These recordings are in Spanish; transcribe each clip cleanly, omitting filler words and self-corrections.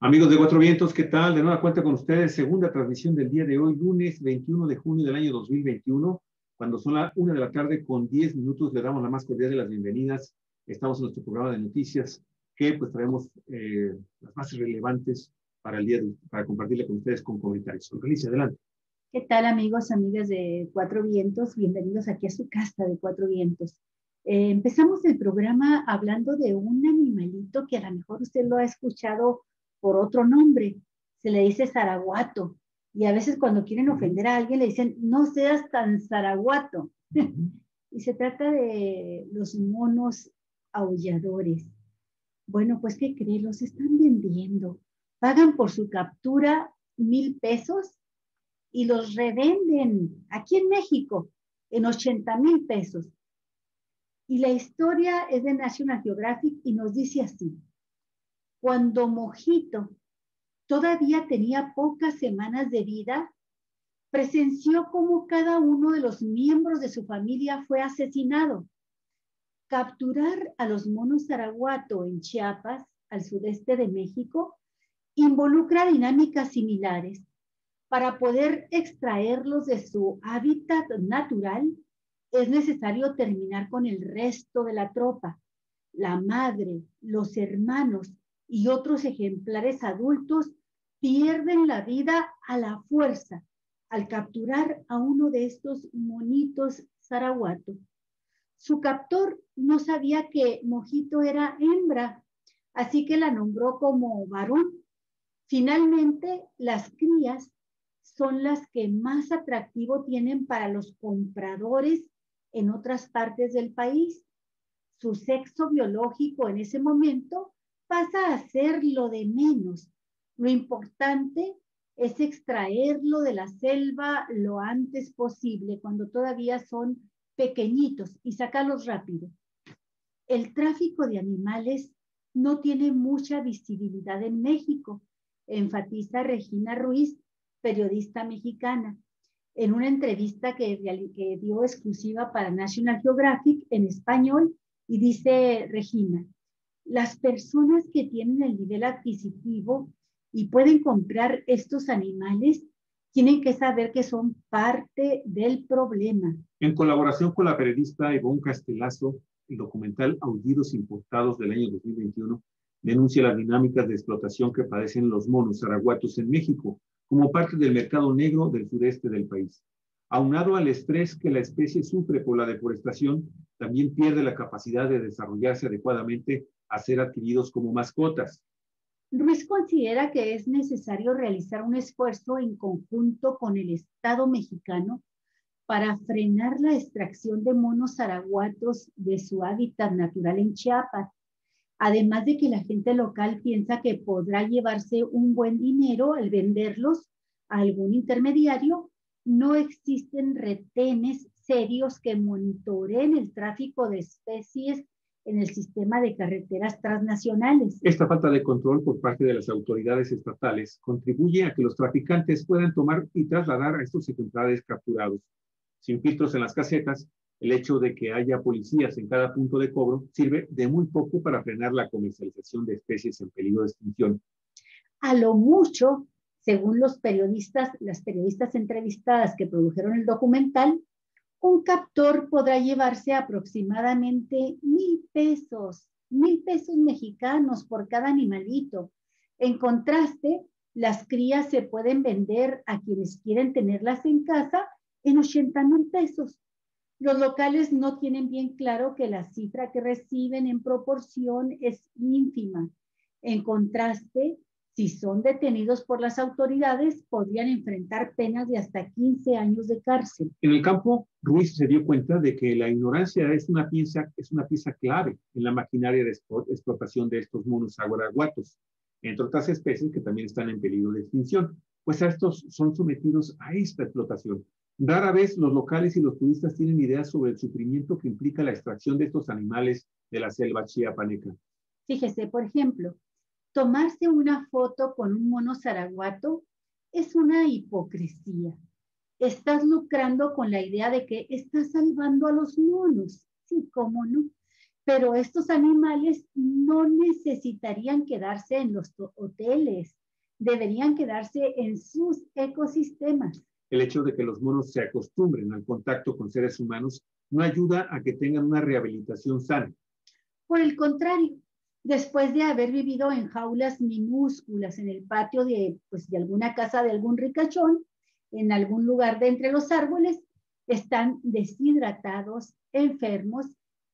Amigos de Cuatro Vientos, ¿qué tal? De nueva cuenta con ustedes, segunda transmisión del día de hoy, lunes 21 de junio del año 2021, cuando son las 1 de la tarde con 10 minutos, le damos la más cordial de las bienvenidas. Estamos en nuestro programa de noticias que pues traemos las más relevantes para el día de hoy, para compartirle con ustedes con comentarios. Alicia, adelante. ¿Qué tal, amigos, amigas de Cuatro Vientos? Bienvenidos aquí a su casa de Cuatro Vientos. Empezamos el programa hablando de un animalito que a lo mejor usted lo ha escuchado por otro nombre. Se le dice zaraguato. Y a veces cuando quieren ofender a alguien le dicen, no seas tan zaraguato. Y se trata de los monos aulladores. Bueno, pues, ¿qué creen? Los están vendiendo. Pagan por su captura 1,000 pesos y los revenden aquí en México en 80,000 pesos. Y la historia es de National Geographic y nos dice así: cuando Mojito todavía tenía pocas semanas de vida, presenció cómo cada uno de los miembros de su familia fue asesinado. Capturar a los monos zaraguato en Chiapas, al sudeste de México, involucra dinámicas similares. Para poder extraerlos de su hábitat natural, es necesario terminar con el resto de la tropa. La madre, los hermanos y otros ejemplares adultos pierden la vida a la fuerza al capturar a uno de estos monitos zaraguato. Su captor no sabía que Mojito era hembra, así que la nombró como varón. Finalmente, las crías son las que más atractivo tienen para los compradores en otras partes del país. Su sexo biológico en ese momento pasa a ser lo de menos. Lo importante es extraerlo de la selva lo antes posible, cuando todavía son pequeñitos, y sacarlos rápido. El tráfico de animales no tiene mucha visibilidad en México, enfatiza Regina Ruiz, periodista mexicana, en una entrevista que dio exclusiva para National Geographic en español, y dice Regina: las personas que tienen el nivel adquisitivo y pueden comprar estos animales tienen que saber que son parte del problema. En colaboración con la periodista Ivonne Castelazo, el documental Aullidos Importados del año 2021 denuncia las dinámicas de explotación que padecen los monos zaraguatos en México como parte del mercado negro del sureste del país. Aunado al estrés que la especie sufre por la deforestación, también pierde la capacidad de desarrollarse adecuadamente a ser adquiridos como mascotas. Ruiz considera que es necesario realizar un esfuerzo en conjunto con el Estado mexicano para frenar la extracción de monos zaraguatos de su hábitat natural en Chiapas, además de que la gente local piensa que podrá llevarse un buen dinero al venderlos a algún intermediario. No existen retenes serios que monitoreen el tráfico de especies en el sistema de carreteras transnacionales. Esta falta de control por parte de las autoridades estatales contribuye a que los traficantes puedan tomar y trasladar a estos ejemplares capturados. Sin filtros en las casetas, el hecho de que haya policías en cada punto de cobro sirve de muy poco para frenar la comercialización de especies en peligro de extinción. A lo mucho, según las periodistas entrevistadas que produjeron el documental, un captor podrá llevarse aproximadamente 1,000 pesos, 1,000 pesos mexicanos por cada animalito. En contraste, las crías se pueden vender a quienes quieren tenerlas en casa en 80,000 pesos. Los locales no tienen bien claro que la cifra que reciben en proporción es ínfima. En contraste, si son detenidos por las autoridades, podrían enfrentar penas de hasta 15 años de cárcel. En el campo, Ruiz se dio cuenta de que la ignorancia es una pieza clave en la maquinaria de explotación de estos monos zaraguatos, entre otras especies que también están en peligro de extinción, pues a estos son sometidos a esta explotación. Rara vez los locales y los turistas tienen ideas sobre el sufrimiento que implica la extracción de estos animales de la selva chiapaneca. Fíjese, por ejemplo, tomarse una foto con un mono zaraguato es una hipocresía. Estás lucrando con la idea de que estás salvando a los monos. Sí, cómo no. Pero estos animales no necesitarían quedarse en los hoteles, deberían quedarse en sus ecosistemas. El hecho de que los monos se acostumbren al contacto con seres humanos no ayuda a que tengan una rehabilitación sana. Por el contrario, después de haber vivido en jaulas minúsculas en el patio de alguna casa de algún ricachón, en algún lugar de entre los árboles, están deshidratados, enfermos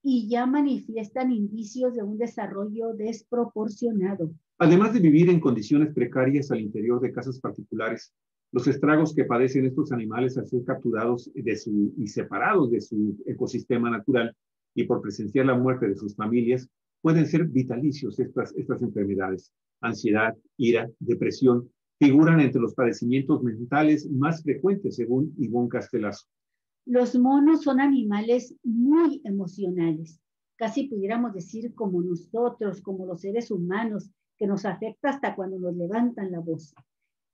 y ya manifiestan indicios de un desarrollo desproporcionado. Además de vivir en condiciones precarias al interior de casas particulares, los estragos que padecen estos animales al ser capturados y separados de su ecosistema natural y por presenciar la muerte de sus familias, pueden ser vitalicios estas enfermedades. Ansiedad, ira, depresión, figuran entre los padecimientos mentales más frecuentes, según Ivonne Castelazo. Los monos son animales muy emocionales, casi pudiéramos decir como nosotros, como los seres humanos, que nos afecta hasta cuando nos levantan la voz.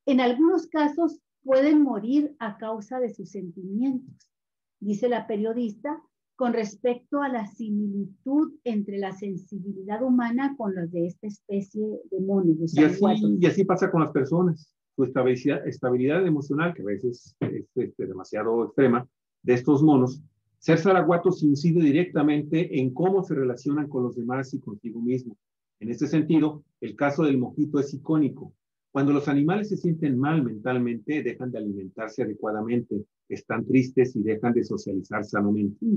En algunos casos pueden morir a causa de sus sentimientos, dice la periodista, con respecto a la similitud entre la sensibilidad humana con las de esta especie de monos. Y así pasa con las personas. Su estabilidad emocional, que a veces es demasiado extrema, de estos monos, ser zaraguatos incide directamente en cómo se relacionan con los demás y consigo mismo. En este sentido, el caso del mojito es icónico. Cuando los animales se sienten mal mentalmente, dejan de alimentarse adecuadamente, están tristes y dejan de socializar sanamente.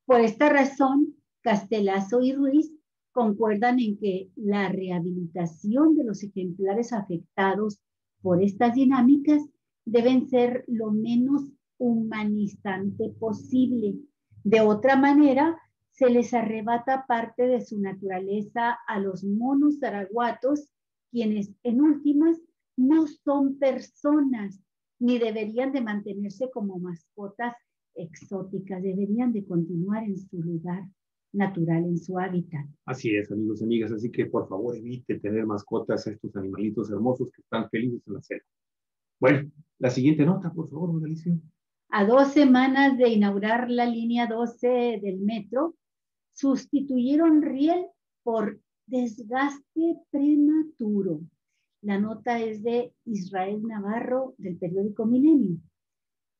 Por esta razón, Castelazo y Ruiz concuerdan en que la rehabilitación de los ejemplares afectados por estas dinámicas deben ser lo menos humanizante posible. De otra manera, se les arrebata parte de su naturaleza a los monos zaraguatos, quienes en últimas no son personas, ni deberían de mantenerse como mascotas exóticas, deberían de continuar en su lugar natural, en su hábitat. Así es, amigos y amigas, así que por favor evite tener mascotas a estos animalitos hermosos que están felices en la selva. Bueno, la siguiente nota, por favor, Alicia. A 2 semanas de inaugurar la línea 12 del metro, sustituyeron riel por desgaste prematuro. La nota es de Israel Navarro, del periódico Milenio.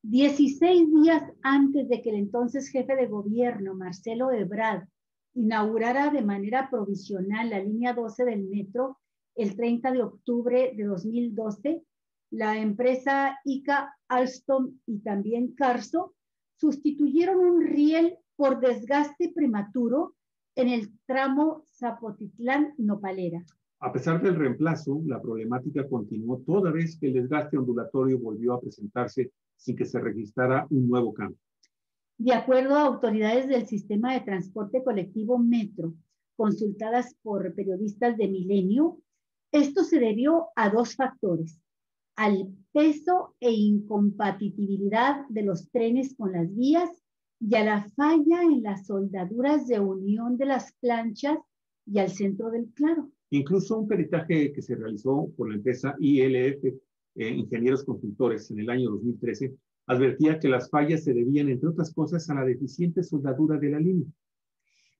16 días antes de que el entonces jefe de gobierno, Marcelo Ebrard, inaugurara de manera provisional la línea 12 del metro, el 30 de octubre de 2012, la empresa ICA, Alstom y también Carso sustituyeron un riel por desgaste prematuro en el tramo Zapotitlán-Nopalera. A pesar del reemplazo, la problemática continuó toda vez que el desgaste ondulatorio volvió a presentarse sin que se registrara un nuevo cambio. De acuerdo a autoridades del sistema de transporte colectivo Metro, consultadas por periodistas de Milenio, esto se debió a 2 factores: al peso e incompatibilidad de los trenes con las vías y a la falla en las soldaduras de unión de las planchas y al centro del claro. Incluso un peritaje que se realizó por la empresa ILF, Ingenieros Consultores, en el año 2013, advertía que las fallas se debían, entre otras cosas, a la deficiente soldadura de la línea.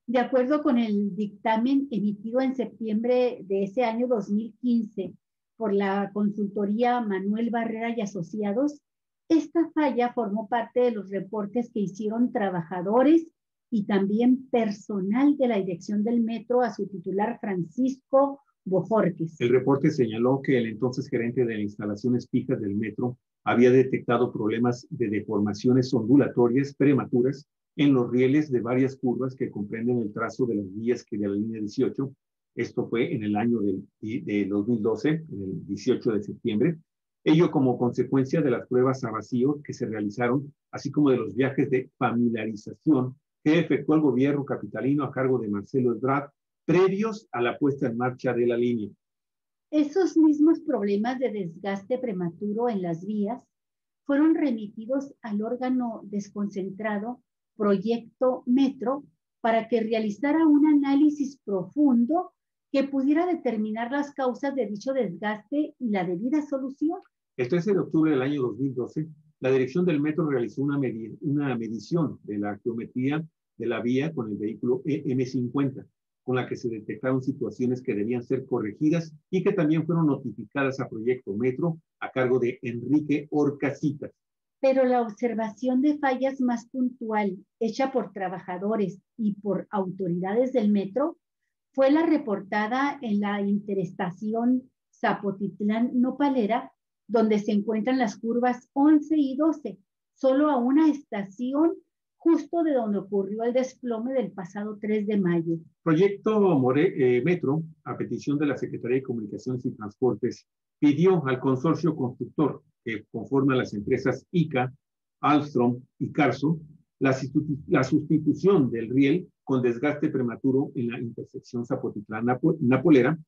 De acuerdo con el dictamen emitido en septiembre de ese año 2015 por la consultoría Manuel Barrera y Asociados, esta falla formó parte de los reportes que hicieron trabajadores y también personal de la dirección del metro a su titular Francisco Bojorques. El reporte señaló que el entonces gerente de las instalaciones fijas del metro había detectado problemas de deformaciones ondulatorias prematuras en los rieles de varias curvas que comprenden el trazo de las vías que de la línea 18. Esto fue en el año de 2012, en el 18 de septiembre. Ello como consecuencia de las pruebas a vacío que se realizaron, así como de los viajes de familiarización que efectuó el gobierno capitalino a cargo de Marcelo Ebrard, previos a la puesta en marcha de la línea. Esos mismos problemas de desgaste prematuro en las vías fueron remitidos al órgano desconcentrado Proyecto Metro para que realizara un análisis profundo que pudiera determinar las causas de dicho desgaste y la debida solución. El 13 de octubre del año 2012, la dirección del metro realizó una medición de la geometría de la vía con el vehículo M50, con la que se detectaron situaciones que debían ser corregidas y que también fueron notificadas a Proyecto Metro a cargo de Enrique Orcasitas. Pero la observación de fallas más puntual, hecha por trabajadores y por autoridades del metro, fue la reportada en la interestación Zapotitlán-Nopalera, donde se encuentran las curvas 11 y 12, solo a una estación justo de donde ocurrió el desplome del pasado 3 de mayo. Proyecto Metro, a petición de la Secretaría de Comunicaciones y Transportes, pidió al consorcio constructor que conforma las empresas ICA, Alstom y Carso la sustitución del riel con desgaste prematuro en la intersección Zapotitlán-Nopalera,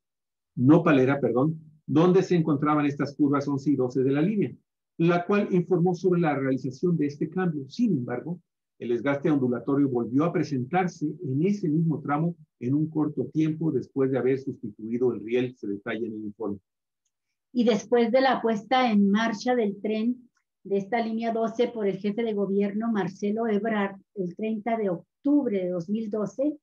donde se encontraban estas curvas 11 y 12 de la línea, la cual informó sobre la realización de este cambio. Sin embargo, el desgaste ondulatorio volvió a presentarse en ese mismo tramo en un corto tiempo después de haber sustituido el riel, se detalla en el informe. Y después de la puesta en marcha del tren de esta línea 12 por el jefe de gobierno Marcelo Ebrard el 30 de octubre de 2012,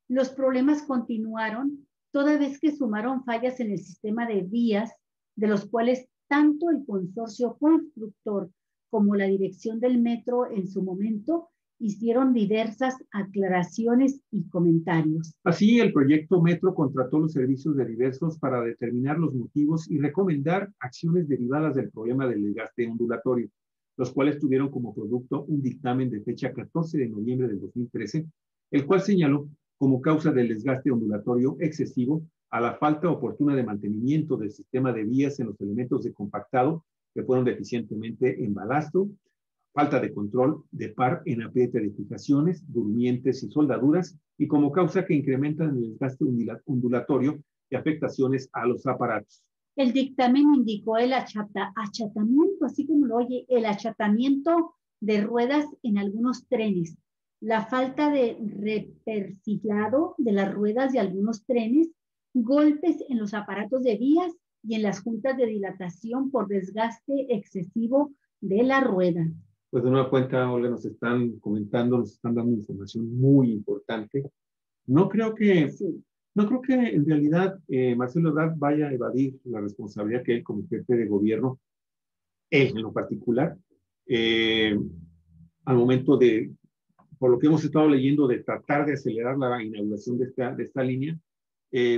los problemas continuaron toda vez que sumaron fallas en el sistema de vías, de los cuales tanto el consorcio constructor como la dirección del metro en su momento hicieron diversas aclaraciones y comentarios. Así, el proyecto Metro contrató los servicios de diversos para determinar los motivos y recomendar acciones derivadas del problema del desgaste ondulatorio, los cuales tuvieron como producto un dictamen de fecha 14 de noviembre de 2013, el cual señaló como causa del desgaste ondulatorio excesivo a la falta oportuna de mantenimiento del sistema de vías en los elementos de compactado que fueron deficientemente en balasto, falta de control de par en apriete de fijaciones, durmientes y soldaduras, y como causa que incrementan el desgaste ondulatorio y afectaciones a los aparatos. El dictamen indicó el achatamiento, así como lo oye, el achatamiento de ruedas en algunos trenes, la falta de repercilado de las ruedas de algunos trenes, golpes en los aparatos de vías y en las juntas de dilatación por desgaste excesivo de la rueda. Pues de nueva cuenta, Olga, nos están comentando, nos están dando información muy importante. No creo que en realidad Marcelo Ebrard vaya a evadir la responsabilidad que él como jefe de gobierno, él en lo particular, al momento de, por lo que hemos estado leyendo, de tratar de acelerar la inauguración de esta línea,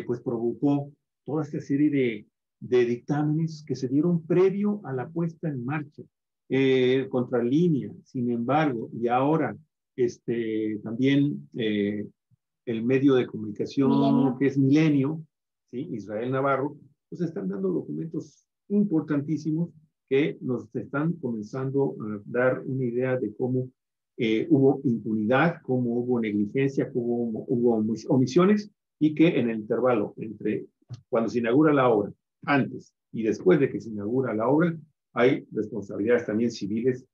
pues provocó toda esta serie de dictámenes que se dieron previo a la puesta en marcha. Contralínea, sin embargo, y ahora también el medio de comunicación que es Milenio, ¿sí? Israel Navarro, pues están dando documentos importantísimos que nos están comenzando a dar una idea de cómo hubo impunidad, cómo hubo negligencia, cómo hubo omisiones, y que en el intervalo entre cuando se inaugura la obra, antes y después de que se inaugura la obra, hay responsabilidades también civiles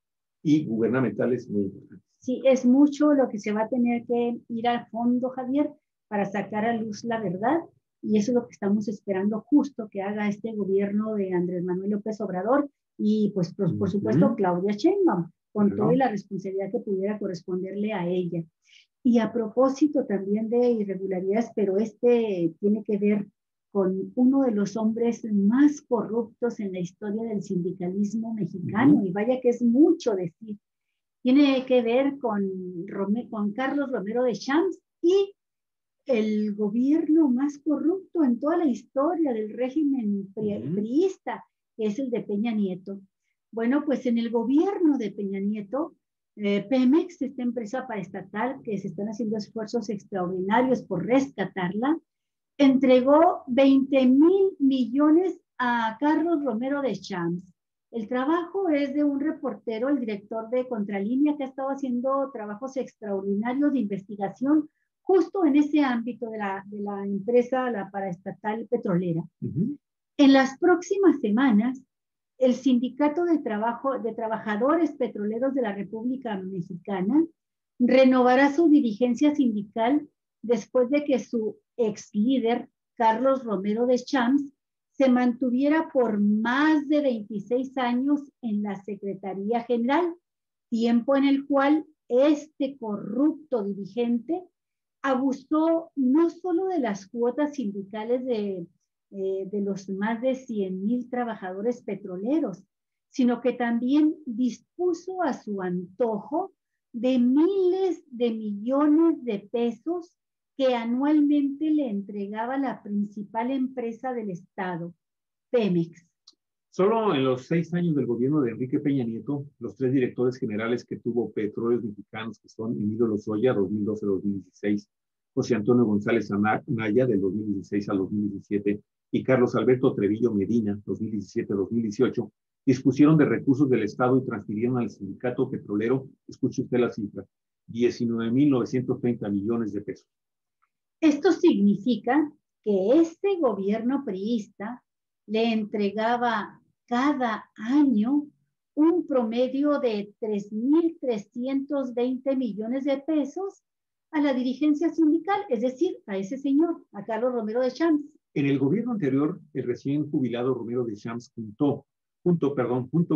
y gubernamentales muy importantes. Sí, es mucho lo que se va a tener que ir al fondo, Javier, para sacar a luz la verdad, y eso es lo que estamos esperando justo que haga este gobierno de Andrés Manuel López Obrador y pues por supuesto Claudia Sheinbaum, con toda la responsabilidad que pudiera corresponderle a ella. Y a propósito también de irregularidades, pero tiene que ver con uno de los hombres más corruptos en la historia del sindicalismo mexicano, y vaya que es mucho decir. Tiene que ver con Carlos Romero de Champs y el gobierno más corrupto en toda la historia del régimen priista, que es el de Peña Nieto. Bueno, pues en el gobierno de Peña Nieto, Pemex, esta empresa paraestatal que se están haciendo esfuerzos extraordinarios por rescatarla, entregó 20,000 millones a Carlos Romero de Champs. El trabajo es de un reportero, el director de Contralínea, que ha estado haciendo trabajos extraordinarios de investigación justo en ese ámbito de la empresa, la paraestatal petrolera. En las próximas semanas, el Sindicato de Trabajadores Petroleros de la República Mexicana renovará su dirigencia sindical después de que su ex líder, Carlos Romero de Champs, se mantuviera por más de 26 años en la Secretaría General, tiempo en el cual este corrupto dirigente abusó no solo de las cuotas sindicales de los más de 100,000 trabajadores petroleros, sino que también dispuso a su antojo de miles de millones de pesos que anualmente le entregaba la principal empresa del Estado, Pemex. Solo en los 6 años del gobierno de Enrique Peña Nieto, los 3 directores generales que tuvo Petróleos Mexicanos, que son Emilio Lozoya, 2012-2016, José Antonio González Anaya, del 2016 al 2017, y Carlos Alberto Trevillo Medina, 2017-2018, dispusieron de recursos del Estado y transfirieron al sindicato petrolero, escuche usted la cifra, 19,930 millones de pesos. Esto significa que este gobierno priista le entregaba cada año un promedio de 3,320 millones de pesos a la dirigencia sindical, es decir, a ese señor, a Carlos Romero de Champs. En el gobierno anterior, el recién jubilado Romero de Champs junto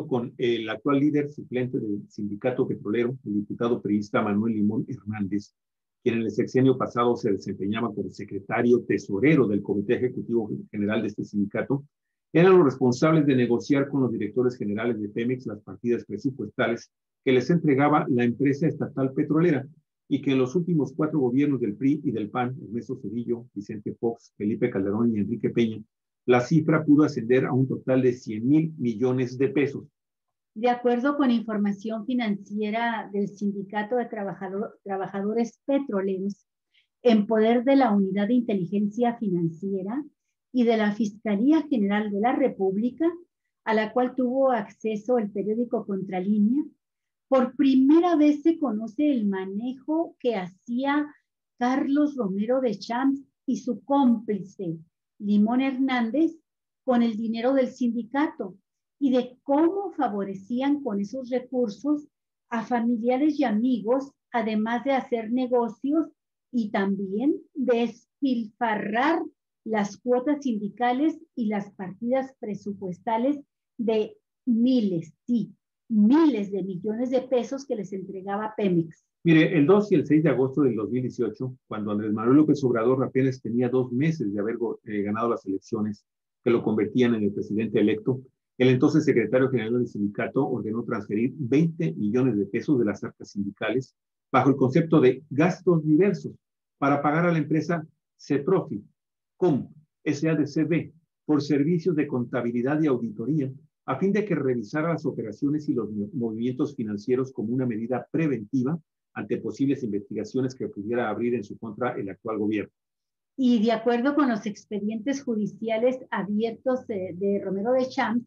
con el actual líder suplente del sindicato petrolero, el diputado priista Manuel Limón Hernández, quien en el sexenio pasado se desempeñaba como secretario tesorero del Comité Ejecutivo General de este sindicato, eran los responsables de negociar con los directores generales de Pemex las partidas presupuestales que les entregaba la empresa estatal petrolera, y que en los últimos 4 gobiernos del PRI y del PAN, Ernesto Zedillo, Vicente Fox, Felipe Calderón y Enrique Peña, la cifra pudo ascender a un total de 100,000 millones de pesos. De acuerdo con información financiera del Sindicato de Trabajadores Petroleros, en poder de la Unidad de Inteligencia Financiera y de la Fiscalía General de la República, a la cual tuvo acceso el periódico Contralínea, por primera vez se conoce el manejo que hacía Carlos Romero de Champs y su cómplice, Limón Hernández, con el dinero del sindicato y de cómo favorecían con esos recursos a familiares y amigos, además de hacer negocios y también despilfarrar las cuotas sindicales y las partidas presupuestales de miles de millones de pesos que les entregaba Pemex. Mire, el 2 y el 6 de agosto del 2018, cuando Andrés Manuel López Obrador apenas tenía 2 meses de haber ganado las elecciones que lo convertían en el presidente electo, el entonces secretario general del sindicato ordenó transferir 20 millones de pesos de las arcas sindicales bajo el concepto de gastos diversos para pagar a la empresa CEPROFI, COM, SADCB, por servicios de contabilidad y auditoría, a fin de que revisara las operaciones y los movimientos financieros como una medida preventiva ante posibles investigaciones que pudiera abrir en su contra el actual gobierno. Y de acuerdo con los expedientes judiciales abiertos de Romero de Champs,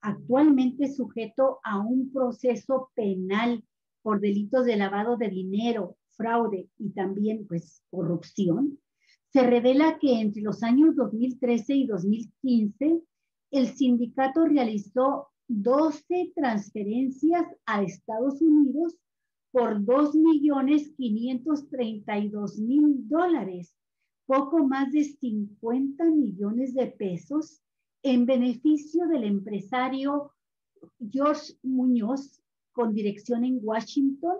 actualmente sujeto a un proceso penal por delitos de lavado de dinero, fraude y también pues corrupción, se revela que entre los años 2013 y 2015 el sindicato realizó 12 transferencias a Estados Unidos por $2,532,000, poco más de 50 millones de pesos, en beneficio del empresario George Muñoz, con dirección en Washington.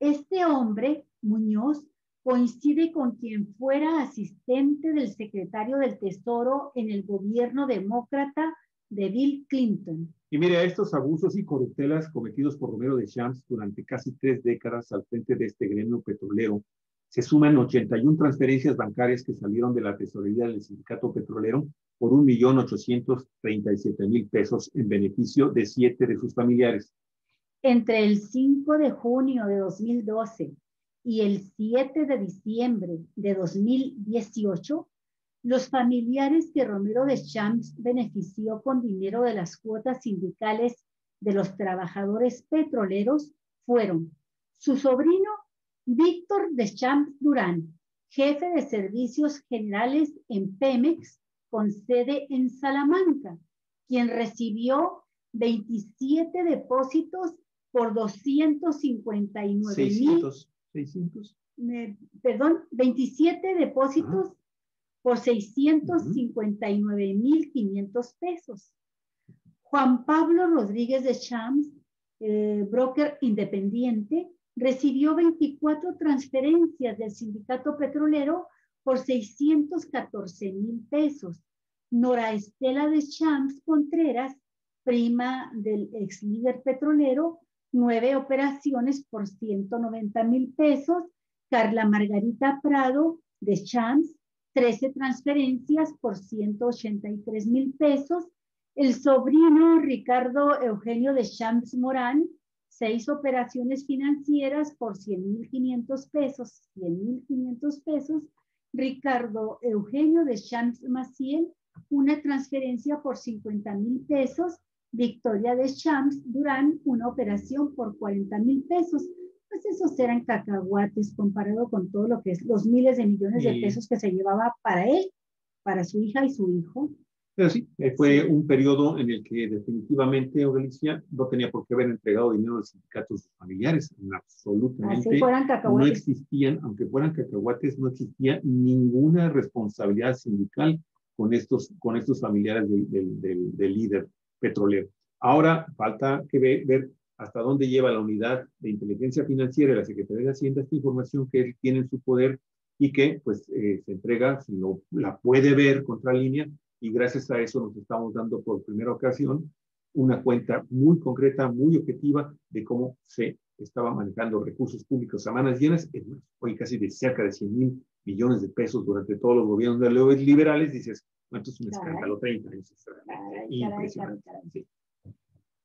Este hombre, Muñoz, coincide con quien fuera asistente del secretario del Tesoro en el gobierno demócrata de Bill Clinton. Y mire, a estos abusos y corruptelas cometidos por Romero de Champs durante casi 3 décadas al frente de este gremio petrolero, se suman 81 transferencias bancarias que salieron de la tesorería del sindicato petrolero por 1,837,000 pesos en beneficio de 7 de sus familiares. Entre el 5 de junio de 2012 y el 7 de diciembre de 2018, los familiares que Romero de Champs benefició con dinero de las cuotas sindicales de los trabajadores petroleros fueron su sobrino Víctor de Champs Durán, jefe de servicios generales en Pemex, con sede en Salamanca, quien recibió 27 depósitos por 27 depósitos por 659,500 pesos. Juan Pablo Rodríguez de Champs, broker independiente, recibió 24 transferencias del sindicato petrolero por 614,000 pesos. Nora Estela Deschamps Contreras, prima del ex líder petrolero, 9 operaciones por 190,000 pesos. Carla Margarita Prado Deschamps, 13 transferencias por 183,000 pesos. El sobrino Ricardo Eugenio Deschamps Morán, 6 operaciones financieras por 100,500 pesos. 100,500 pesos. Ricardo Eugenio Deschamps Maciel, una transferencia por 50,000 pesos. Victoria Deschamps Durán, una operación por 40,000 pesos. Pues esos eran cacahuates comparado con todo lo que es los miles de millones de pesos que se llevaba para él, para su hija y su hijo. Pero sí, fue un periodo en el que definitivamente Aurelicia no tenía por qué haber entregado dinero a los sindicatos familiares. Absolutamente. Así fueran cacahuates. No existían, aunque fueran cacahuates, no existía ninguna responsabilidad sindical con estos familiares del líder petrolero. Ahora falta que ver hasta dónde lleva la unidad de inteligencia financiera de la Secretaría de Hacienda esta información que él tiene en su poder y que pues se entrega, si no la puede ver contralínea, y gracias a eso nos estamos dando por primera ocasión una cuenta muy concreta, muy objetiva de cómo se estaba manejando recursos públicos a manos llenas, hoy casi de cerca de 100,000 millones de pesos durante todos los gobiernos de los liberales. Dices, ¿cuánto es un escándalo? 30 años. Impresionante. Caray. Sí.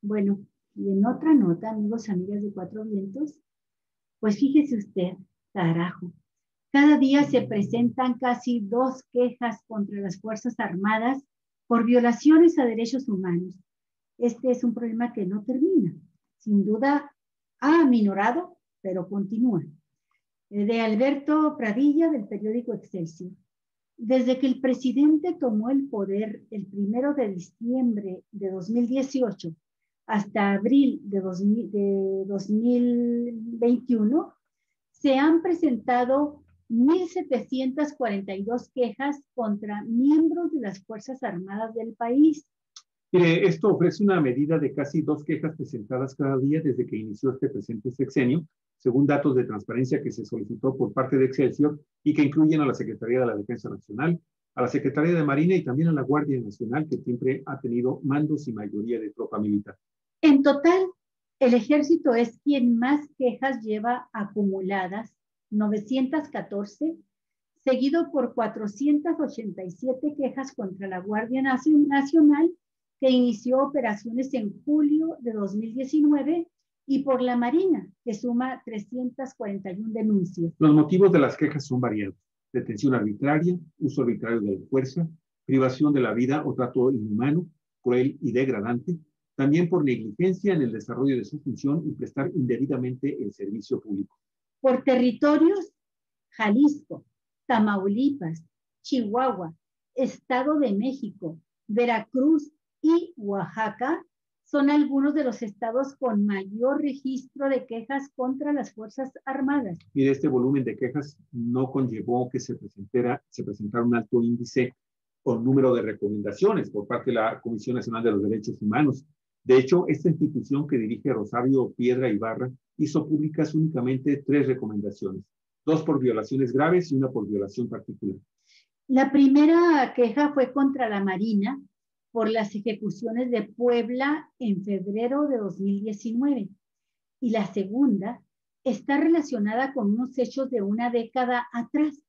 Bueno, y en otra nota, amigos, amigas de Cuatro Vientos, pues fíjese usted, carajo, cada día se presentan casi 2 quejas contra las Fuerzas Armadas por violaciones a derechos humanos. Este es un problema que no termina. Sin duda, ha aminorado, pero continúa. De Alberto Pradilla, del periódico Excelsior. Desde que el presidente tomó el poder el 1 de diciembre de 2018 hasta abril de 2021, se han presentado 1,742 quejas contra miembros de las Fuerzas Armadas del país. Mire, esto ofrece una medida de casi 2 quejas presentadas cada día desde que inició este presente sexenio, según datos de transparencia que se solicitó por parte de Excelsior y que incluyen a la Secretaría de la Defensa Nacional, a la Secretaría de Marina y también a la Guardia Nacional, que siempre ha tenido mandos y mayoría de tropa militar. En total, el Ejército es quien más quejas lleva acumuladas, 914, seguido por 487 quejas contra la Guardia Nacional, que inició operaciones en julio de 2019, y por la Marina, que suma 341 denuncias. Los motivos de las quejas son variados: detención arbitraria, uso arbitrario de la fuerza, privación de la vida o trato inhumano, cruel y degradante, también por negligencia en el desarrollo de su función y prestar indebidamente el servicio público. Por territorios, Jalisco, Tamaulipas, Chihuahua, Estado de México, Veracruz y Oaxaca son algunos de los estados con mayor registro de quejas contra las Fuerzas Armadas. Mire, este volumen de quejas no conllevó que se presentara un alto índice o número de recomendaciones por parte de la Comisión Nacional de los Derechos Humanos. De hecho, esta institución que dirige Rosario Piedra Ibarra hizo públicas únicamente 3 recomendaciones, 2 por violaciones graves y 1 por violación particular. La primera queja fue contra la Marina por las ejecuciones de Puebla en febrero de 2019. Y la segunda está relacionada con unos hechos de una década atrás.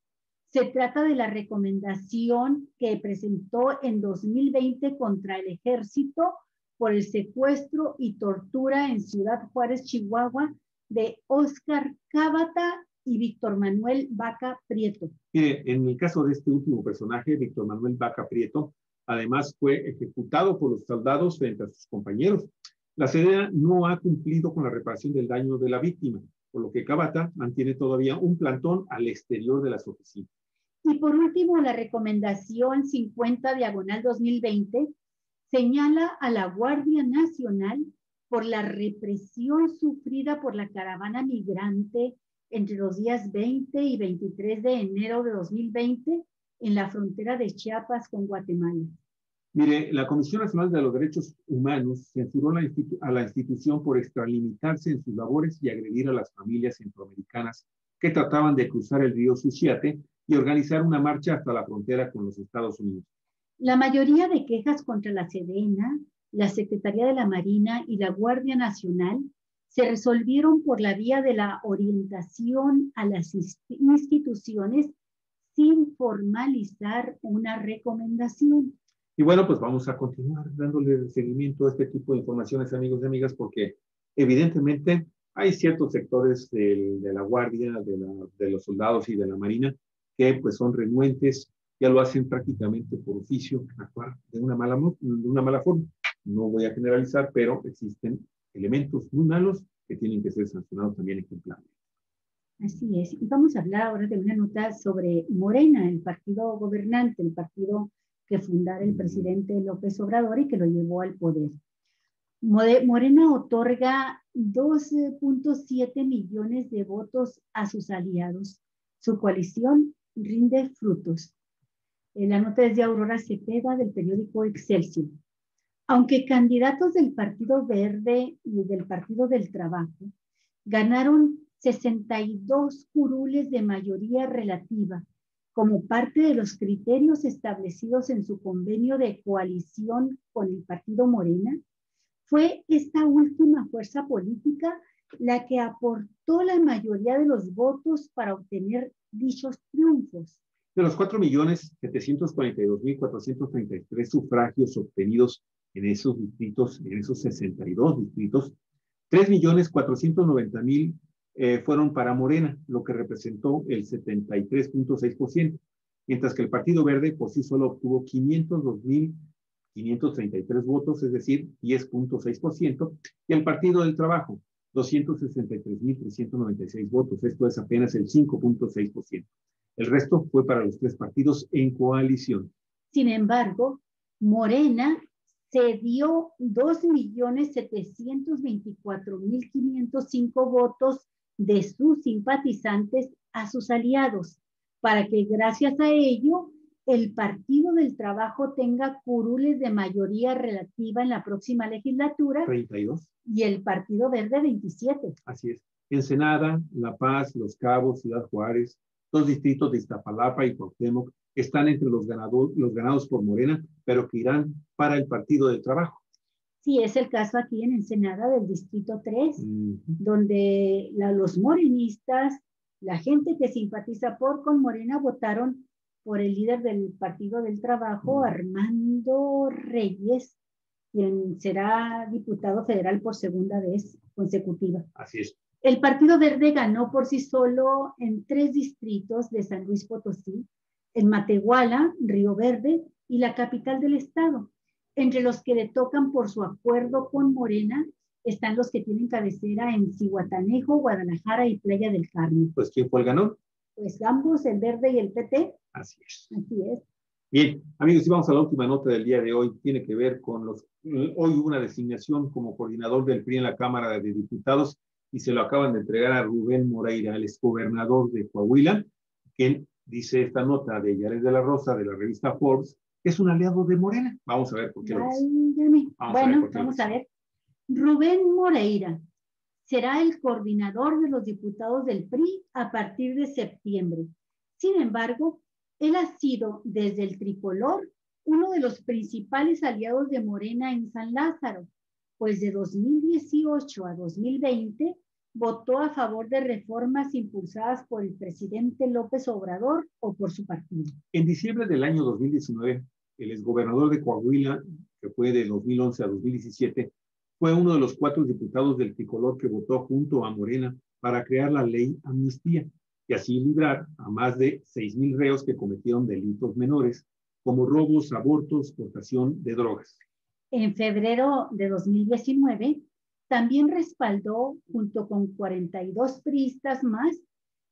Se trata de la recomendación que presentó en 2020 contra el Ejército por el secuestro y tortura en Ciudad Juárez, Chihuahua, de Óscar Cábata y Víctor Manuel Vaca Prieto. En el caso de este último personaje, Víctor Manuel Vaca Prieto, además fue ejecutado por los soldados frente a sus compañeros. La Sedena no ha cumplido con la reparación del daño de la víctima, por lo que Cábata mantiene todavía un plantón al exterior de las oficinas. Y por último, la recomendación 50/2020 señala a la Guardia Nacional por la represión sufrida por la caravana migrante entre los días 20 y 23 de enero de 2020 en la frontera de Chiapas con Guatemala. Mire, la Comisión Nacional de los Derechos Humanos censuró a la institución por extralimitarse en sus labores y agredir a las familias centroamericanas que trataban de cruzar el río Suchiate y organizar una marcha hasta la frontera con los Estados Unidos. La mayoría de quejas contra la Sedena, la Secretaría de la Marina y la Guardia Nacional se resolvieron por la vía de la orientación a las instituciones sin formalizar una recomendación. Y bueno, pues vamos a continuar dándole seguimiento a este tipo de informaciones, amigos y amigas, porque evidentemente hay ciertos sectores de la Guardia, de los soldados y de la Marina que pues son renuentes, ya lo hacen prácticamente por oficio, actuar de una mala forma. No voy a generalizar, pero existen elementos muy malos que tienen que ser sancionados también ejemplarmente. Así es. Y vamos a hablar ahora de una nota sobre Morena, el partido gobernante, el partido que fundara el presidente López Obrador y que lo llevó al poder. Morena otorga 12.7 millones de votos a sus aliados. Su coalición rinde frutos. La nota es de Aurora Cepeda del periódico Excelsior. Aunque candidatos del Partido Verde y del Partido del Trabajo ganaron 62 curules de mayoría relativa como parte de los criterios establecidos en su convenio de coalición con el Partido Morena, fue esta última fuerza política la que aportó la mayoría de los votos para obtener dichos triunfos. De los 4.742.433 sufragios obtenidos en esos distritos, en esos 62 distritos, 3.490.000 fueron para Morena, lo que representó el 73.6%, mientras que el Partido Verde por sí solo obtuvo 502.533 votos, es decir, 10.6%, y el Partido del Trabajo, 263.396 votos, esto es apenas el 5.6%. El resto fue para los tres partidos en coalición. Sin embargo, Morena cedió 2.724.505 votos de sus simpatizantes a sus aliados, para que gracias a ello el Partido del Trabajo tenga curules de mayoría relativa en la próxima legislatura. 32. Y el Partido Verde 27. Así es. Ensenada, La Paz, Los Cabos, Ciudad Juárez, dos distritos de Iztapalapa y Cuauhtémoc están entre los ganados por Morena, pero que irán para el Partido del Trabajo. Sí, es el caso aquí en Ensenada del Distrito 3, donde los morenistas, la gente que simpatiza con Morena, votaron por el líder del Partido del Trabajo, Armando Reyes, quien será diputado federal por segunda vez consecutiva. Así es. El Partido Verde ganó por sí solo en 3 distritos de San Luis Potosí, en Matehuala, Río Verde y la capital del estado. Entre los que le tocan por su acuerdo con Morena están los que tienen cabecera en Zihuatanejo, Guadalajara y Playa del Carmen. Pues, ¿quién fue el ganador? Pues ambos, el Verde y el PT. Así es. Así es. Bien, amigos, y vamos a la última nota del día de hoy. Tiene que ver con hoy hubo una designación como coordinador del PRI en la Cámara de Diputados y se lo acaban de entregar a Rubén Moreira, el exgobernador de Coahuila, quien dice esta nota de Yared de la Rosa de la revista Forbes, es un aliado de Morena. Vamos a ver por qué lo dice. Vamos a ver. Rubén Moreira será el coordinador de los diputados del PRI a partir de septiembre. Sin embargo, él ha sido desde el tricolor uno de los principales aliados de Morena en San Lázaro, pues de 2018 a 2020 votó a favor de reformas impulsadas por el presidente López Obrador o por su partido. En diciembre del año 2019, el exgobernador de Coahuila, que fue de 2011 a 2017, fue uno de los 4 diputados del tricolor que votó junto a Morena para crear la ley amnistía y así librar a más de 6,000 reos que cometieron delitos menores, como robos, abortos, portación de drogas. En febrero de 2019, también respaldó, junto con 42 priistas más,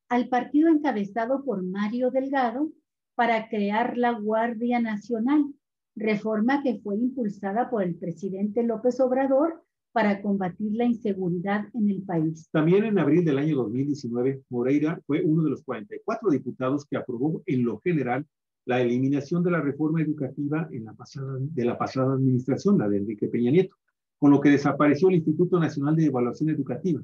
al partido encabezado por Mario Delgado para crear la Guardia Nacional, reforma que fue impulsada por el presidente López Obrador para combatir la inseguridad en el país. También en abril del año 2019, Moreira fue uno de los 44 diputados que aprobó en lo general la eliminación de la reforma educativa de la pasada administración, la de Enrique Peña Nieto, con lo que desapareció el Instituto Nacional de Evaluación Educativa.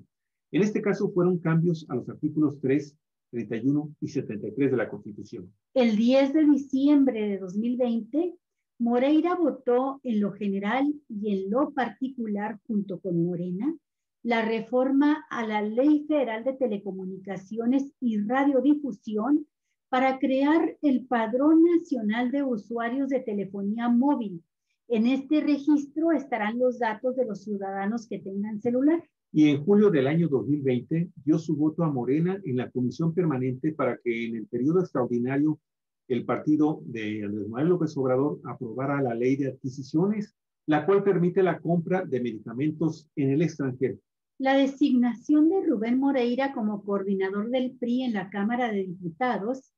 En este caso fueron cambios a los artículos 3, 31 y 73 de la Constitución. El 10 de diciembre de 2020, Moreira votó en lo general y en lo particular, junto con Morena, la reforma a la Ley Federal de Telecomunicaciones y Radiodifusión para crear el Padrón Nacional de Usuarios de Telefonía Móvil. En este registro estarán los datos de los ciudadanos que tengan celular. Y en julio del año 2020 dio su voto a Morena en la Comisión Permanente para que en el periodo extraordinario el partido de Andrés Manuel López Obrador aprobara la ley de adquisiciones, la cual permite la compra de medicamentos en el extranjero. La designación de Rubén Moreira como coordinador del PRI en la Cámara de Diputados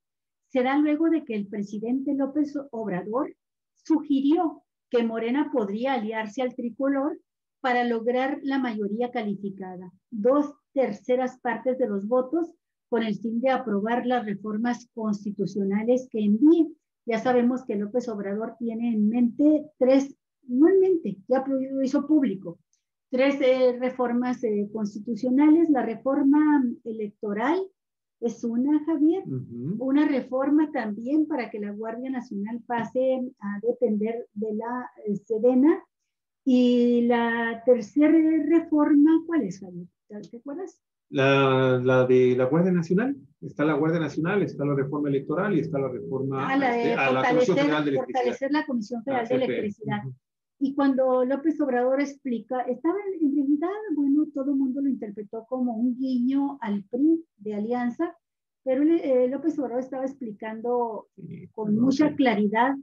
se da luego de que el presidente López Obrador sugirió que Morena podría aliarse al tricolor para lograr la mayoría calificada, 2/3 partes de los votos, con el fin de aprobar las reformas constitucionales que envíe. Ya sabemos que López Obrador tiene en mente ya lo hizo público, 3 reformas constitucionales. La reforma electoral es una, Javier, una reforma también para que la Guardia Nacional pase a depender de la Sedena. Y la tercera reforma, ¿cuál es, Javier? ¿Te acuerdas? La de la Guardia Nacional. Está la Guardia Nacional, está la reforma electoral y está la reforma a la Comisión Federal de Electricidad. Fortalecer la Comisión Federal de Electricidad. Y cuando López Obrador explica, estaba en realidad, bueno, todo el mundo lo interpretó como un guiño al PRI de Alianza, pero López Obrador estaba explicando con mucha claridad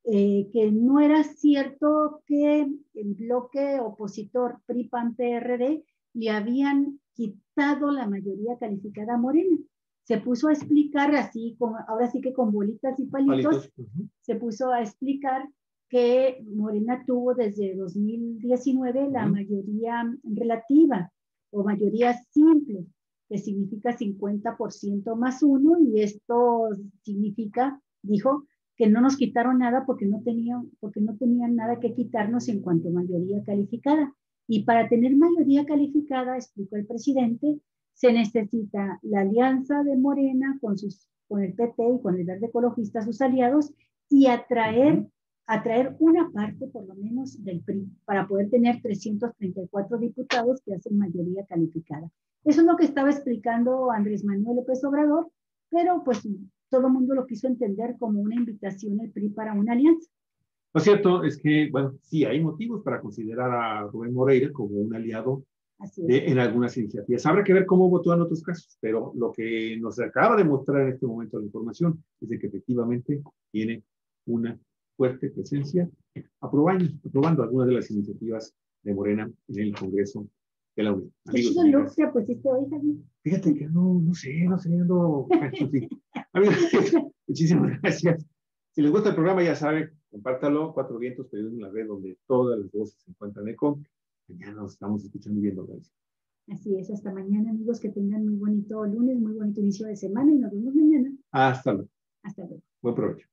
que no era cierto que el bloque opositor PRI-PAN-PRD le habían quitado la mayoría calificada a Morena. Se puso a explicar así, ahora sí que con bolitas y palitos, se puso a explicar que Morena tuvo desde 2019 la mayoría relativa o mayoría simple, que significa 50% más 1, y esto significa, dijo, que no nos quitaron nada porque no tenían nada que quitarnos en cuanto a mayoría calificada. Y para tener mayoría calificada, explicó el presidente, se necesita la alianza de Morena con el PT y con el Verde Ecologista, sus aliados, y atraer una parte, por lo menos, del PRI, para poder tener 334 diputados que hacen mayoría calificada. Eso es lo que estaba explicando Andrés Manuel López Obrador, pero pues todo el mundo lo quiso entender como una invitación al PRI para una alianza. Lo cierto es que, bueno, sí hay motivos para considerar a Rubén Moreira como un aliado en algunas iniciativas. Habrá que ver cómo votó en otros casos, pero lo que nos acaba de mostrar en este momento la información es de que efectivamente tiene una fuerte presencia aprobando algunas de las iniciativas de Morena en el Congreso de la Unión. Amigos, ¿qué look te pusiste hoy, Javier? Fíjate que no sé, ando... Amigos, muchísimas gracias. Si les gusta el programa, ya saben, compártalo. Cuatro Vientos, periodismo en la red, donde todas las voces se encuentran eco. Mañana nos estamos escuchando y viendo. Gracias. Así es, hasta mañana, amigos, que tengan muy bonito lunes, muy bonito inicio de semana, y nos vemos mañana. Hasta luego. Hasta luego. Buen provecho.